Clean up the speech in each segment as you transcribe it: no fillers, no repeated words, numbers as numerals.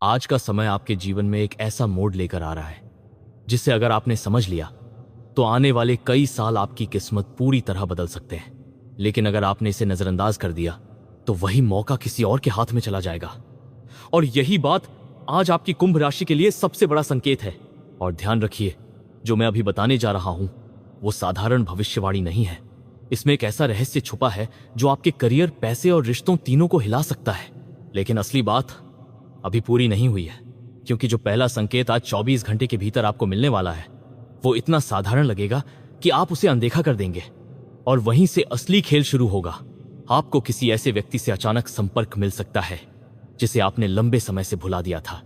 आज का समय आपके जीवन में एक ऐसा मोड़ लेकर आ रहा है जिसे अगर आपने समझ लिया तो आने वाले कई साल आपकी किस्मत पूरी तरह बदल सकते हैं। लेकिन अगर आपने इसे नजरअंदाज कर दिया तो वही मौका किसी और के हाथ में चला जाएगा। और यही बात आज आपकी कुंभ राशि के लिए सबसे बड़ा संकेत है। और ध्यान रखिए, जो मैं अभी बताने जा रहा हूं वो साधारण भविष्यवाणी नहीं है। इसमें एक ऐसा रहस्य छुपा है जो आपके करियर, पैसे और रिश्तों तीनों को हिला सकता है। लेकिन असली बात अभी पूरी नहीं हुई है, क्योंकि जो पहला संकेत आज 24 घंटे के भीतर आपको मिलने वाला है वो इतना साधारण लगेगा कि आप उसे अनदेखा कर देंगे। और वहीं से असली खेल शुरू होगा। आपको किसी ऐसे व्यक्ति से अचानक संपर्क मिल सकता है जिसे आपने लंबे समय से भुला दिया था,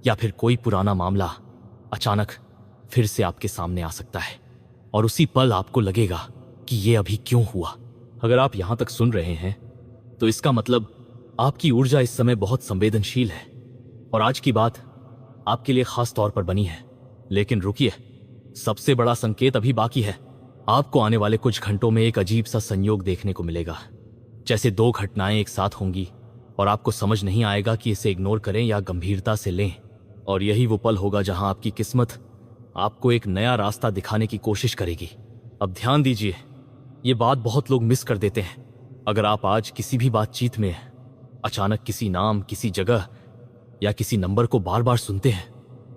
या फिर कोई पुराना मामला अचानक फिर से आपके सामने आ सकता है और उसी पल आपको लगेगा कि ये अभी क्यों हुआ। अगर आप यहां तक सुन रहे हैं तो इसका मतलब आपकी ऊर्जा इस समय बहुत संवेदनशील है और आज की बात आपके लिए खास तौर पर बनी है। लेकिन रुकिए, सबसे बड़ा संकेत अभी बाकी है। आपको आने वाले कुछ घंटों में एक अजीब सा संयोग देखने को मिलेगा, जैसे दो घटनाएं एक साथ होंगी और आपको समझ नहीं आएगा कि इसे इग्नोर करें या गंभीरता से लें। और यही वो पल होगा जहां आपकी किस्मत आपको एक नया रास्ता दिखाने की कोशिश करेगी। अब ध्यान दीजिए, ये बात बहुत लोग मिस कर देते हैं। अगर आप आज किसी भी बातचीत में अचानक किसी नाम, किसी जगह या किसी नंबर को बार बार सुनते हैं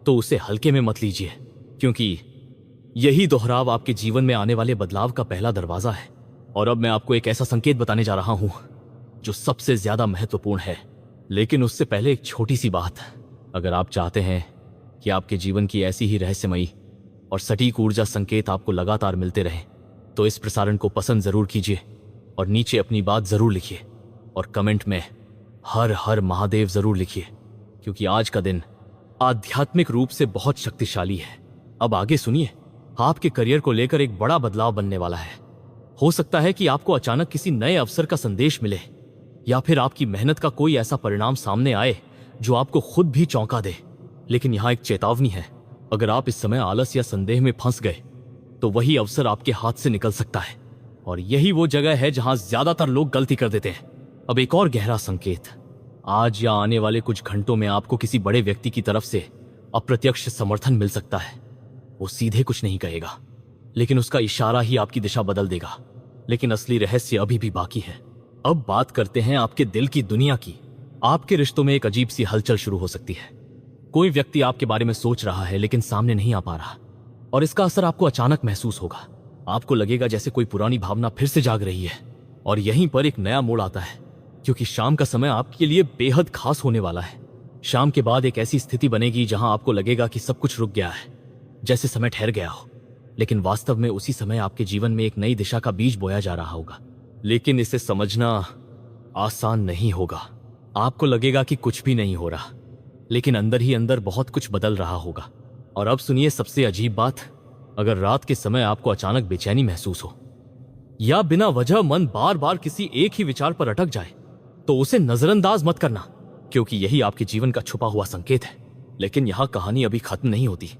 तो उसे हल्के में मत लीजिए, क्योंकि यही दोहराव आपके जीवन में आने वाले बदलाव का पहला दरवाजा है। और अब मैं आपको एक ऐसा संकेत बताने जा रहा हूं जो सबसे ज्यादा महत्वपूर्ण है। लेकिन उससे पहले एक छोटी सी बात, अगर आप चाहते हैं कि आपके जीवन की ऐसी ही रहस्यमयी और सटीक ऊर्जा संकेत आपको लगातार मिलते रहें तो इस प्रसारण को पसंद जरूर कीजिए और नीचे अपनी बात जरूर लिखिए और कमेंट में हर हर महादेव जरूर लिखिए, क्योंकि आज का दिन आध्यात्मिक रूप से बहुत शक्तिशाली है। अब आगे सुनिए, आपके करियर को लेकर एक बड़ा बदलाव बनने वाला है। हो सकता है कि आपको अचानक किसी नए अवसर का संदेश मिले, या फिर आपकी मेहनत का कोई ऐसा परिणाम सामने आए जो आपको खुद भी चौंका दे। लेकिन यहां एक चेतावनी है, अगर आप इस समय आलस या संदेह में फंस गए तो वही अवसर आपके हाथ से निकल सकता है। और यही वो जगह है जहां ज्यादातर लोग गलती कर देते हैं। अब एक और गहरा संकेत, आज या आने वाले कुछ घंटों में आपको किसी बड़े व्यक्ति की तरफ से अप्रत्यक्ष समर्थन मिल सकता है। वो सीधे कुछ नहीं कहेगा, लेकिन उसका इशारा ही आपकी दिशा बदल देगा। लेकिन असली रहस्य अभी भी बाकी है। अब बात करते हैं आपके दिल की दुनिया की। आपके रिश्तों में एक अजीब सी हलचल शुरू हो सकती है। कोई व्यक्ति आपके बारे में सोच रहा है लेकिन सामने नहीं आ पा रहा, और इसका असर आपको अचानक महसूस होगा। आपको लगेगा जैसे कोई पुरानी भावना फिर से जाग रही है। और यहीं पर एक नया मोड़ आता है, क्योंकि शाम का समय आपके लिए बेहद खास होने वाला है। शाम के बाद एक ऐसी स्थिति बनेगी जहां आपको लगेगा कि सब कुछ रुक गया है, जैसे समय ठहर गया हो। लेकिन वास्तव में उसी समय आपके जीवन में एक नई दिशा का बीज बोया जा रहा होगा। लेकिन इसे समझना आसान नहीं होगा। आपको लगेगा कि कुछ भी नहीं हो रहा, लेकिन अंदर ही अंदर बहुत कुछ बदल रहा होगा। और अब सुनिए सबसे अजीब बात, अगर रात के समय आपको अचानक बेचैनी महसूस हो या बिना वजह मन बार बार किसी एक ही विचार पर अटक जाए तो उसे नजरअंदाज मत करना, क्योंकि यही आपके जीवन का छुपा हुआ संकेत है। लेकिन यहां कहानी अभी खत्म नहीं होती।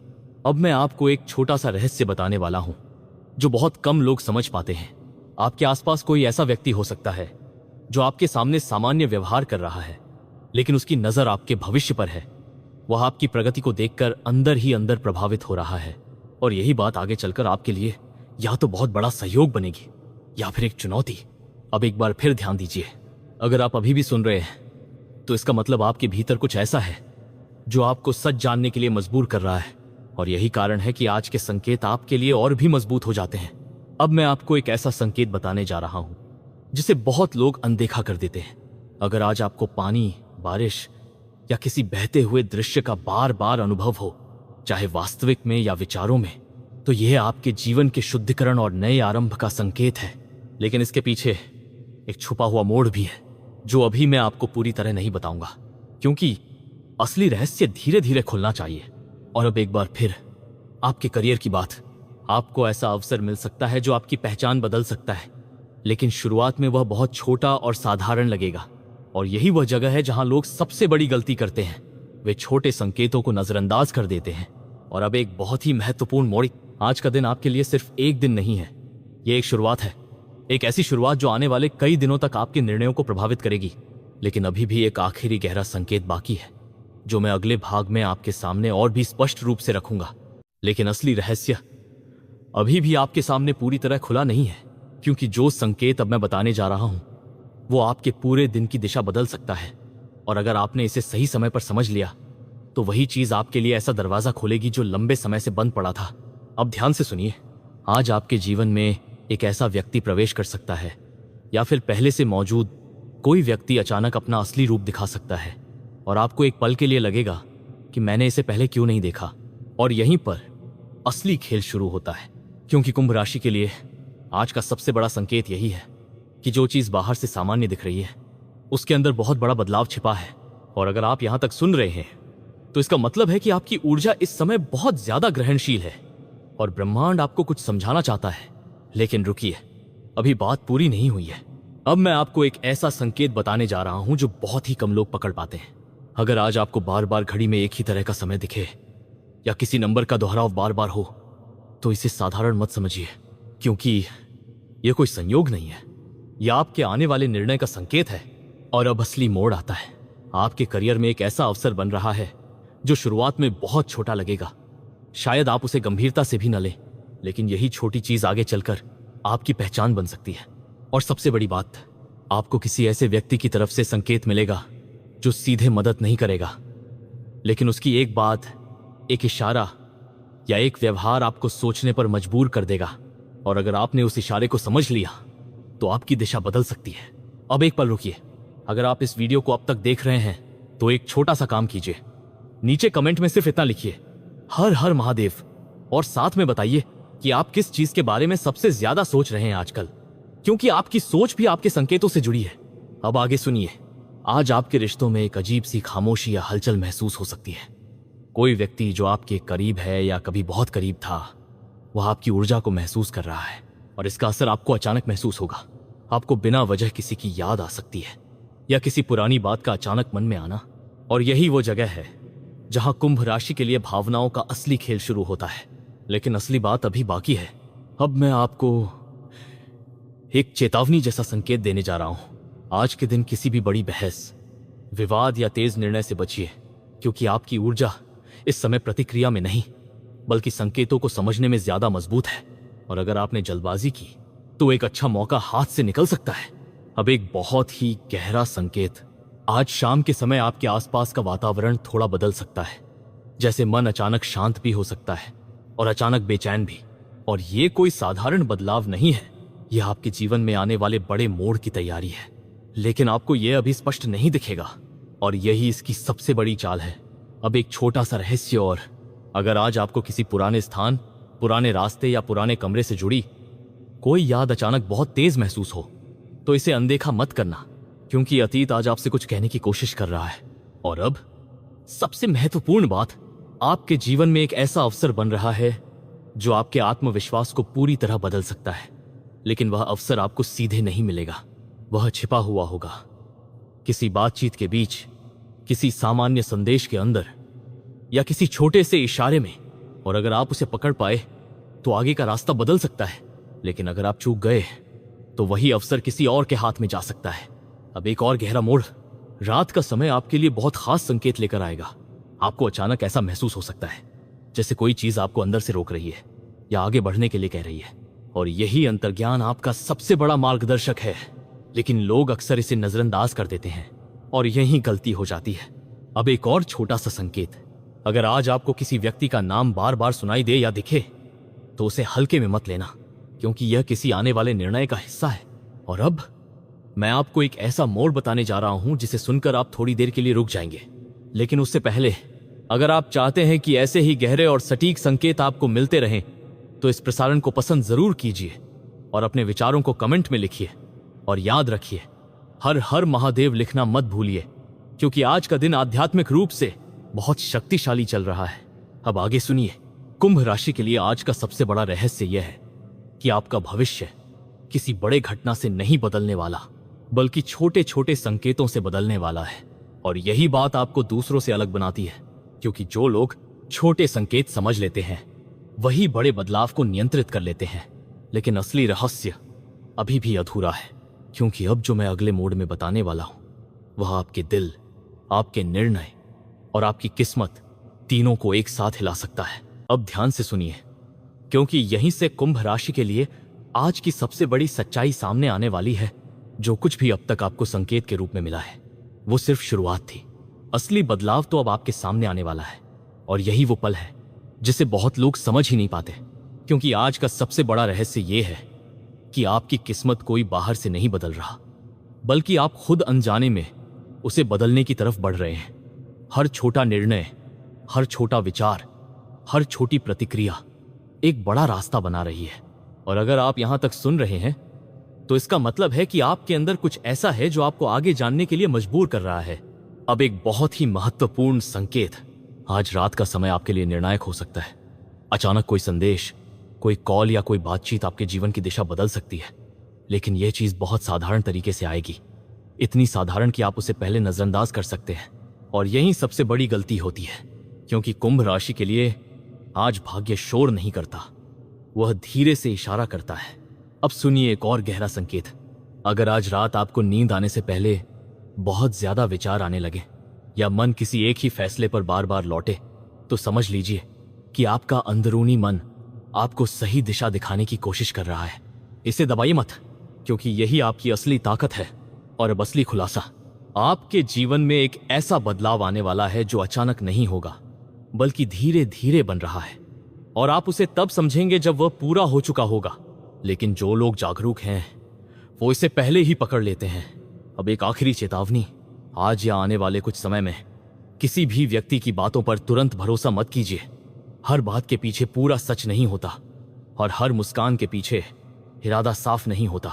अब मैं आपको एक छोटा सा रहस्य बताने वाला हूं जो बहुत कम लोग समझ पाते हैं। आपके आसपास कोई ऐसा व्यक्ति हो सकता है जो आपके सामने सामान्य व्यवहार कर रहा है, लेकिन उसकी नजर आपके भविष्य पर है। वह आपकी प्रगति को देखकर अंदर ही अंदर प्रभावित हो रहा है। और यही बात आगे चलकर आपके लिए या तो बहुत बड़ा सहयोग बनेगी या फिर एक चुनौती। अब एक बार फिर ध्यान दीजिए, अगर आप अभी भी सुन रहे हैं तो इसका मतलब आपके भीतर कुछ ऐसा है जो आपको सच जानने के लिए मजबूर कर रहा है। और यही कारण है कि आज के संकेत आपके लिए और भी मजबूत हो जाते हैं। अब मैं आपको एक ऐसा संकेत बताने जा रहा हूं जिसे बहुत लोग अनदेखा कर देते हैं। अगर आज आपको पानी, बारिश या किसी बहते हुए दृश्य का बार बार अनुभव हो, चाहे वास्तविक में या विचारों में, तो यह आपके जीवन के शुद्धिकरण और नए आरंभ का संकेत है। लेकिन इसके पीछे एक छुपा हुआ मोड़ भी है जो अभी मैं आपको पूरी तरह नहीं बताऊंगा, क्योंकि असली रहस्य धीरे धीरे खुलना चाहिए। और अब एक बार फिर आपके करियर की बात, आपको ऐसा अवसर मिल सकता है जो आपकी पहचान बदल सकता है। लेकिन शुरुआत में वह बहुत छोटा और साधारण लगेगा। और यही वह जगह है जहां लोग सबसे बड़ी गलती करते हैं, वे छोटे संकेतों को नजरअंदाज कर देते हैं। और अब एक बहुत ही महत्वपूर्ण मोड़, आज का दिन आपके लिए सिर्फ एक दिन नहीं है, यह एक शुरुआत है। एक ऐसी शुरुआत जो आने वाले कई दिनों तक आपके निर्णयों को प्रभावित करेगी। लेकिन अभी भी एक आखिरी गहरा संकेत बाकी है। जो मैं अगले भाग में आपके सामने और भी स्पष्ट रूप से रखूंगा। लेकिन असली रहस्य अभी भी आपके सामने पूरी तरह खुला नहीं है, क्योंकि जो संकेत अब मैं बताने जा रहा हूं वो आपके पूरे दिन की दिशा बदल सकता है। और अगर आपने इसे सही समय पर समझ लिया तो वही चीज आपके लिए ऐसा दरवाजा खोलेगी जो लंबे समय से बंद पड़ा था। अब ध्यान से सुनिए। आज आपके जीवन में एक ऐसा व्यक्ति प्रवेश कर सकता है, या फिर पहले से मौजूद कोई व्यक्ति अचानक अपना असली रूप दिखा सकता है, और आपको एक पल के लिए लगेगा कि मैंने इसे पहले क्यों नहीं देखा। और यहीं पर असली खेल शुरू होता है, क्योंकि कुंभ राशि के लिए आज का सबसे बड़ा संकेत यही है कि जो चीज बाहर से सामान्य दिख रही है उसके अंदर बहुत बड़ा बदलाव छिपा है। और अगर आप यहां तक सुन रहे हैं तो इसका मतलब है कि आपकी ऊर्जा इस समय बहुत ज्यादा ग्रहणशील है और ब्रह्मांड आपको कुछ समझाना चाहता है। लेकिन रुकिए, अभी बात पूरी नहीं हुई है। अब मैं आपको एक ऐसा संकेत बताने जा रहा हूं जो बहुत ही कम लोग पकड़ पाते हैं। अगर आज आपको बार बार घड़ी में एक ही तरह का समय दिखे या किसी नंबर का दोहराव बार बार हो तो इसे साधारण मत समझिए, क्योंकि यह कोई संयोग नहीं है, यह आपके आने वाले निर्णय का संकेत है। और अब असली मोड़ आता है। आपके करियर में एक ऐसा अवसर बन रहा है जो शुरुआत में बहुत छोटा लगेगा। शायद आप उसे गंभीरता से भी न लें, लेकिन यही छोटी चीज आगे चलकर आपकी पहचान बन सकती है। और सबसे बड़ी बात, आपको किसी ऐसे व्यक्ति की तरफ से संकेत मिलेगा जो सीधे मदद नहीं करेगा, लेकिन उसकी एक बात, एक इशारा या एक व्यवहार आपको सोचने पर मजबूर कर देगा। और अगर आपने उस इशारे को समझ लिया तो आपकी दिशा बदल सकती है। अब एक पल रुकिए। अगर आप इस वीडियो को अब तक देख रहे हैं तो एक छोटा सा काम कीजिए। नीचे कमेंट में सिर्फ इतना लिखिए, हर हर महादेव, और साथ में बताइए कि आप किस चीज के बारे में सबसे ज्यादा सोच रहे हैं आजकल, क्योंकि आपकी सोच भी आपके संकेतों से जुड़ी है। अब आगे सुनिए। आज आपके रिश्तों में एक अजीब सी खामोशी या हलचल महसूस हो सकती है। कोई व्यक्ति जो आपके करीब है या कभी बहुत करीब था, वह आपकी ऊर्जा को महसूस कर रहा है, और इसका असर आपको अचानक महसूस होगा। आपको बिना वजह किसी की याद आ सकती है या किसी पुरानी बात का अचानक मन में आना। और यही वो जगह है जहां कुंभ राशि के लिए भावनाओं का असली खेल शुरू होता है। लेकिन असली बात अभी बाकी है। अब मैं आपको एक चेतावनी जैसा संकेत देने जा रहा हूं। आज के दिन किसी भी बड़ी बहस, विवाद या तेज निर्णय से बचिए, क्योंकि आपकी ऊर्जा इस समय प्रतिक्रिया में नहीं बल्कि संकेतों को समझने में ज्यादा मजबूत है। और अगर आपने जल्दबाजी की तो एक अच्छा मौका हाथ से निकल सकता है। अब एक बहुत ही गहरा संकेत। आज शाम के समय आपके आसपास का वातावरण थोड़ा बदल सकता है, जैसे मन अचानक शांत भी हो सकता है और अचानक बेचैन भी। और ये कोई साधारण बदलाव नहीं है, यह आपके जीवन में आने वाले बड़े मोड़ की तैयारी है। लेकिन आपको यह अभी स्पष्ट नहीं दिखेगा, और यही इसकी सबसे बड़ी चाल है। अब एक छोटा सा रहस्य और, अगर आज आपको किसी पुराने स्थान, पुराने रास्ते या पुराने कमरे से जुड़ी कोई याद अचानक बहुत तेज महसूस हो तो इसे अनदेखा मत करना, क्योंकि अतीत आज आपसे कुछ कहने की कोशिश कर रहा है। और अब सबसे महत्वपूर्ण बात, आपके जीवन में एक ऐसा अवसर बन रहा है जो आपके आत्मविश्वास को पूरी तरह बदल सकता है। लेकिन वह अवसर आपको सीधे नहीं मिलेगा, वह छिपा हुआ होगा, किसी बातचीत के बीच, किसी सामान्य संदेश के अंदर, या किसी छोटे से इशारे में। और अगर आप उसे पकड़ पाए तो आगे का रास्ता बदल सकता है, लेकिन अगर आप चूक गए तो वही अवसर किसी और के हाथ में जा सकता है। अब एक और गहरा मोड़। रात का समय आपके लिए बहुत खास संकेत लेकर आएगा। आपको अचानक ऐसा महसूस हो सकता है जैसे कोई चीज आपको अंदर से रोक रही है या आगे बढ़ने के लिए कह रही है। और यही अंतर्ज्ञान आपका सबसे बड़ा मार्गदर्शक है, लेकिन लोग अक्सर इसे नजरअंदाज कर देते हैं और यही गलती हो जाती है। अब एक और छोटा सा संकेत। अगर आज आपको किसी व्यक्ति का नाम बार बार सुनाई दे या दिखे तो उसे हल्के में मत लेना, क्योंकि यह किसी आने वाले निर्णय का हिस्सा है। और अब मैं आपको एक ऐसा मोड़ बताने जा रहा हूं जिसे सुनकर आप थोड़ी देर के लिए रुक जाएंगे। लेकिन उससे पहले, अगर आप चाहते हैं कि ऐसे ही गहरे और सटीक संकेत आपको मिलते रहें तो इस प्रसारण को पसंद जरूर कीजिए और अपने विचारों को कमेंट में लिखिए। और याद रखिए, हर हर महादेव लिखना मत भूलिए, क्योंकि आज का दिन आध्यात्मिक रूप से बहुत शक्तिशाली चल रहा है। अब आगे सुनिए। कुंभ राशि के लिए आज का सबसे बड़ा रहस्य यह है कि आपका भविष्य किसी बड़े घटना से नहीं बदलने वाला, बल्कि छोटे छोटे संकेतों से बदलने वाला है। और यही बात आपको दूसरों से अलग बनाती है, क्योंकि जो लोग छोटे संकेत समझ लेते हैं वही बड़े बदलाव को नियंत्रित कर लेते हैं। लेकिन असली रहस्य अभी भी अधूरा है, क्योंकि अब जो मैं अगले मोड में बताने वाला हूं वह आपके दिल, आपके निर्णय और आपकी किस्मत तीनों को एक साथ हिला सकता है। अब ध्यान से सुनिए, क्योंकि यहीं से कुंभ राशि के लिए आज की सबसे बड़ी सच्चाई सामने आने वाली है। जो कुछ भी अब तक आपको संकेत के रूप में मिला है वो सिर्फ शुरुआत थी। असली बदलाव तो अब आपके सामने आने वाला है, और यही वो पल है जिसे बहुत लोग समझ ही नहीं पाते। क्योंकि आज का सबसे बड़ा रहस्य ये है कि आपकी किस्मत कोई बाहर से नहीं बदल रहा, बल्कि आप खुद अनजाने में उसे बदलने की तरफ बढ़ रहे हैं। हर छोटा निर्णय, हर छोटा विचार, हर छोटी प्रतिक्रिया एक बड़ा रास्ता बना रही है। और अगर आप यहां तक सुन रहे हैं तो इसका मतलब है कि आपके अंदर कुछ ऐसा है जो आपको आगे जानने के लिए मजबूर कर रहा है। अब एक बहुत ही महत्वपूर्ण संकेत, आज रात का समय आपके लिए निर्णायक हो सकता है। अचानक कोई संदेश, कोई कॉल या कोई बातचीत आपके जीवन की दिशा बदल सकती है। लेकिन यह चीज बहुत साधारण तरीके से आएगी, इतनी साधारण कि आप उसे पहले नजरअंदाज कर सकते हैं। और यही सबसे बड़ी गलती होती है, क्योंकि कुंभ राशि के लिए आज भाग्य शोर नहीं करता, वह धीरे से इशारा करता है। अब सुनिए एक और गहरा संकेत। अगर आज रात आपको नींद आने से पहले बहुत ज्यादा विचार आने लगे या मन किसी एक ही फैसले पर बार बार लौटे, तो समझ लीजिए कि आपका अंदरूनी मन आपको सही दिशा दिखाने की कोशिश कर रहा है। इसे दबाइए मत, क्योंकि यही आपकी असली ताकत है। और अब असली खुलासा, आपके जीवन में एक ऐसा बदलाव आने वाला है जो अचानक नहीं होगा, बल्कि धीरे धीरे बन रहा है। और आप उसे तब समझेंगे जब वह पूरा हो चुका होगा। लेकिन जो लोग जागरूक हैं वो इसे पहले ही पकड़ लेते हैं। अब एक आखिरी चेतावनी, आज या आने वाले कुछ समय में किसी भी व्यक्ति की बातों पर तुरंत भरोसा मत कीजिए। हर बात के पीछे पूरा सच नहीं होता, और हर मुस्कान के पीछे इरादा साफ नहीं होता।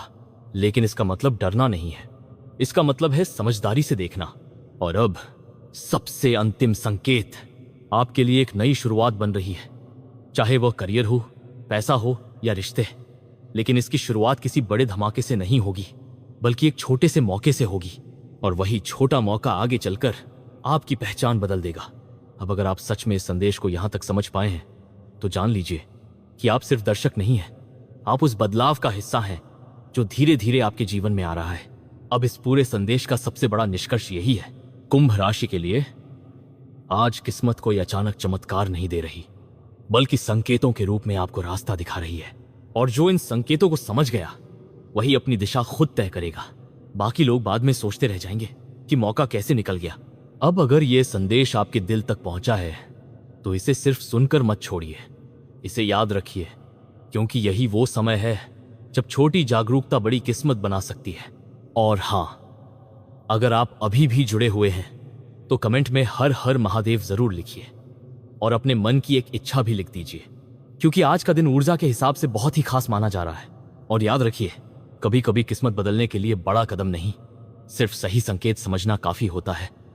लेकिन इसका मतलब डरना नहीं है, इसका मतलब है समझदारी से देखना। और अब सबसे अंतिम संकेत, आपके लिए एक नई शुरुआत बन रही है, चाहे वह करियर हो, पैसा हो या रिश्ते। लेकिन इसकी शुरुआत किसी बड़े धमाके से नहीं होगी, बल्कि एक छोटे से मौके से होगी। और वही छोटा मौका आगे चलकर आपकी पहचान बदल देगा। अब अगर आप सच में इस संदेश को यहां तक समझ पाए हैं तो जान लीजिए कि आप सिर्फ दर्शक नहीं हैं, आप उस बदलाव का हिस्सा हैं जो धीरे धीरे आपके जीवन में आ रहा है। अब इस पूरे संदेश का सबसे बड़ा निष्कर्ष यही है, कुंभ राशि के लिए आज किस्मत कोई अचानक चमत्कार नहीं दे रही, बल्कि संकेतों के रूप में आपको रास्ता दिखा रही है। और जो इन संकेतों को समझ गया वही अपनी दिशा खुद तय करेगा। बाकी लोग बाद में सोचते रह जाएंगे कि मौका कैसे निकल गया। अब अगर यह संदेश आपके दिल तक पहुंचा है तो इसे सिर्फ सुनकर मत छोड़िए, इसे याद रखिए, क्योंकि यही वो समय है जब छोटी जागरूकता बड़ी किस्मत बना सकती है। और हां, अगर आप अभी भी जुड़े हुए हैं तो कमेंट में हर हर महादेव जरूर लिखिए, और अपने मन की एक इच्छा भी लिख दीजिए, क्योंकि आज का दिन ऊर्जा के हिसाब से बहुत ही खास माना जा रहा है। और याद रखिए, कभी कभी किस्मत बदलने के लिए बड़ा कदम नहीं, सिर्फ सही संकेत समझना काफी होता है।